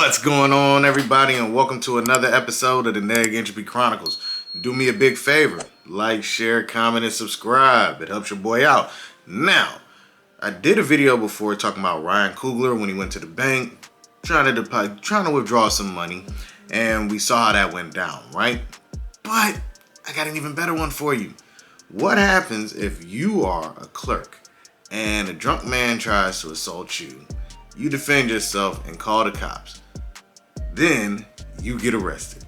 What's going on, everybody, and welcome to another episode of the Neg Entropy Chronicles. Do me a big favor, like, share, comment, and subscribe. It helps your boy out. Now, I did a video before talking about Ryan Coogler when he went to the bank, trying to withdraw some money, and we saw how that went down, right? But I got an even better one for you. What happens if you are a clerk and a drunk man tries to assault you? You defend yourself and call the cops. Then you get arrested.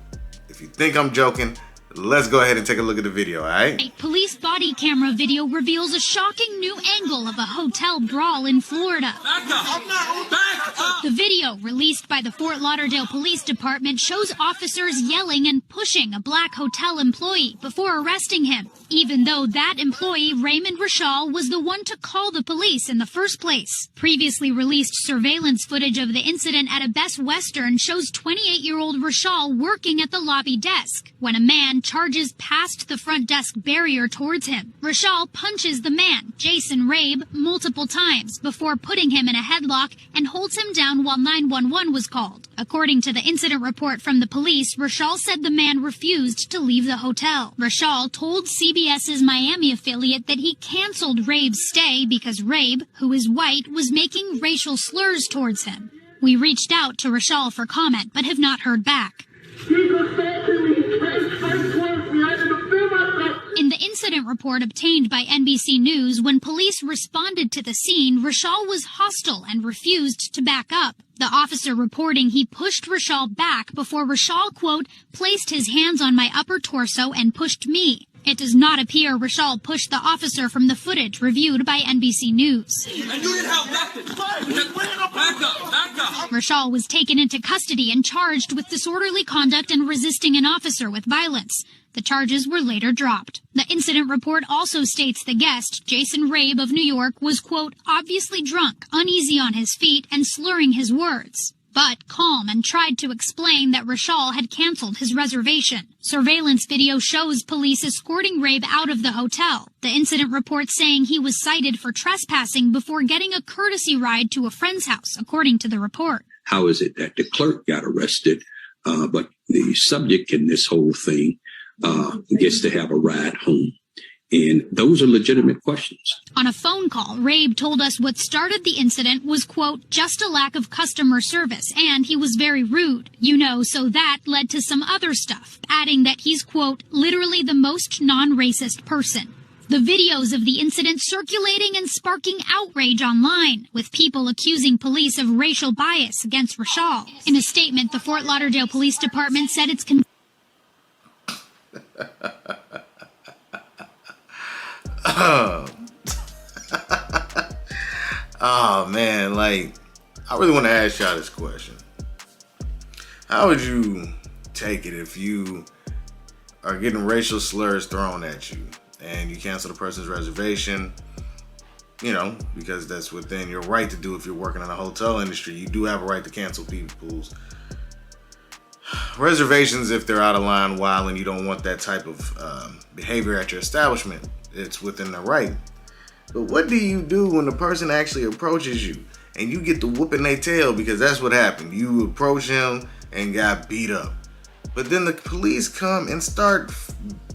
If you think I'm joking, let's go ahead and take a look at the video, alright? A police body camera video reveals a shocking new angle of a hotel brawl in Florida. Back up! Back up! The video, released by the Fort Lauderdale Police Department, shows officers yelling and pushing a black hotel employee before arresting him, even though that employee, Raymond Rashall, was the one to call the police in the first place. Previously released surveillance footage of the incident at a Best Western shows 28-year-old Rashall working at the lobby desk when a man charges past the front desk barrier towards him. Rashall punches the man, Jason Rabe, multiple times before putting him in a headlock and holds him down while 911 was called. According to the incident report from the police, Rashall said the man refused to leave the hotel. Rashall told CBS's Miami affiliate that he canceled Rabe's stay because Rabe, who is white, was making racial slurs towards him. We reached out to Rashall for comment, but have not heard back. In the incident report obtained by NBC News, when police responded to the scene, Rashall was hostile and refused to back up. The officer reporting he pushed Rashall back before Rashall, quote, placed his hands on my upper torso and pushed me. It does not appear Rashall pushed the officer from the footage reviewed by NBC News. And you need help. Back up. Rashall was taken into custody and charged with disorderly conduct and resisting an officer with violence. The charges were later dropped. The incident report also states the guest, Jason Rabe of New York, was, quote, obviously drunk, uneasy on his feet, and slurring his words, but calm, and tried to explain that Rashall had canceled his reservation. Surveillance video shows police escorting Rabe out of the hotel. The incident report saying he was cited for trespassing before getting a courtesy ride to a friend's house, according to the report. How is it that the clerk got arrested, but the subject in this whole thing gets to have a ride home? And those are legitimate questions. On a phone call, Rabe told us what started the incident was, quote, just a lack of customer service, and he was very rude. So that led to some other stuff, adding that he's, quote, literally the most non-racist person. The videos of the incident circulating and sparking outrage online, with people accusing police of racial bias against Rashall. In a statement, the Fort Lauderdale Police Department said it's Oh man, I really want to ask y'all this question. How would you take it if you are getting racial slurs thrown at you and you cancel the person's reservation? Because that's within your right to do if you're working in the hotel industry. You do have a right to cancel people's reservations if they're out of line while and you don't want that type of behavior at your establishment. It's within the right. But what do you do when the person actually approaches you and you get to whooping their tail? Because that's what happened. You approach him and got beat up. But then the police come and start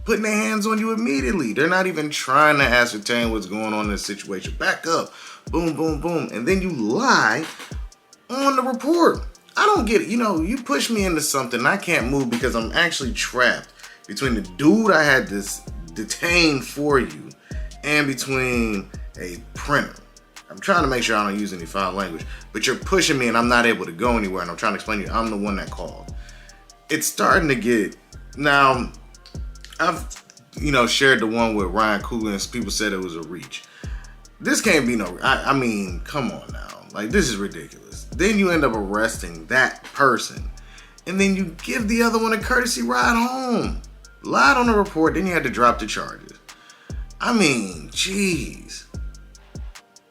putting their hands on you immediately. They're not even trying to ascertain what's going on in this situation. Back up. Boom, boom, boom. And then you lie on the report. I don't get it. You push me into something I can't move because I'm actually trapped between the dude I had this detained for you and between a printer. I'm trying to make sure I don't use any foul language, but you're pushing me and I'm not able to go anywhere, and I'm trying to explain to you I'm the one that called. It's starting to get... Now, I've, shared the one with Ryan Coogler and people said it was a reach. This can't be no... I mean, come on now. This is ridiculous. Then you end up arresting that person, and then you give the other one a courtesy ride home. Lied on the report, then you had to drop the charges. I mean, jeez.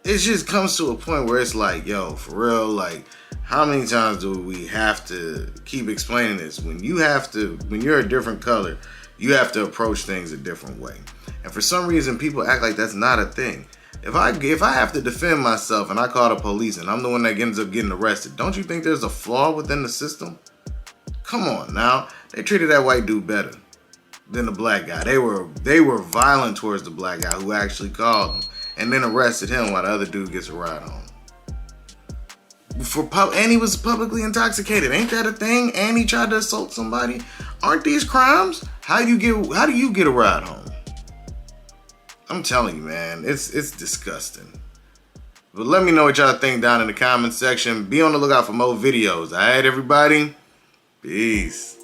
It just comes to a point where it's yo, for real, how many times do we have to keep explaining this? When you're a different color, you have to approach things a different way. And for some reason, people act like that's not a thing. If I have to defend myself and I call the police and I'm the one that ends up getting arrested, don't you think there's a flaw within the system? Come on now. They treated that white dude better than the black guy. They were violent towards the black guy who actually called him and then arrested him while the other dude gets a ride home. And he was publicly intoxicated. Ain't that a thing? And he tried to assault somebody. Aren't these crimes? How do you get a ride home? I'm telling you, man, it's disgusting. But let me know what y'all think down in the comment section. Be on the lookout for more videos. All right, everybody? Peace.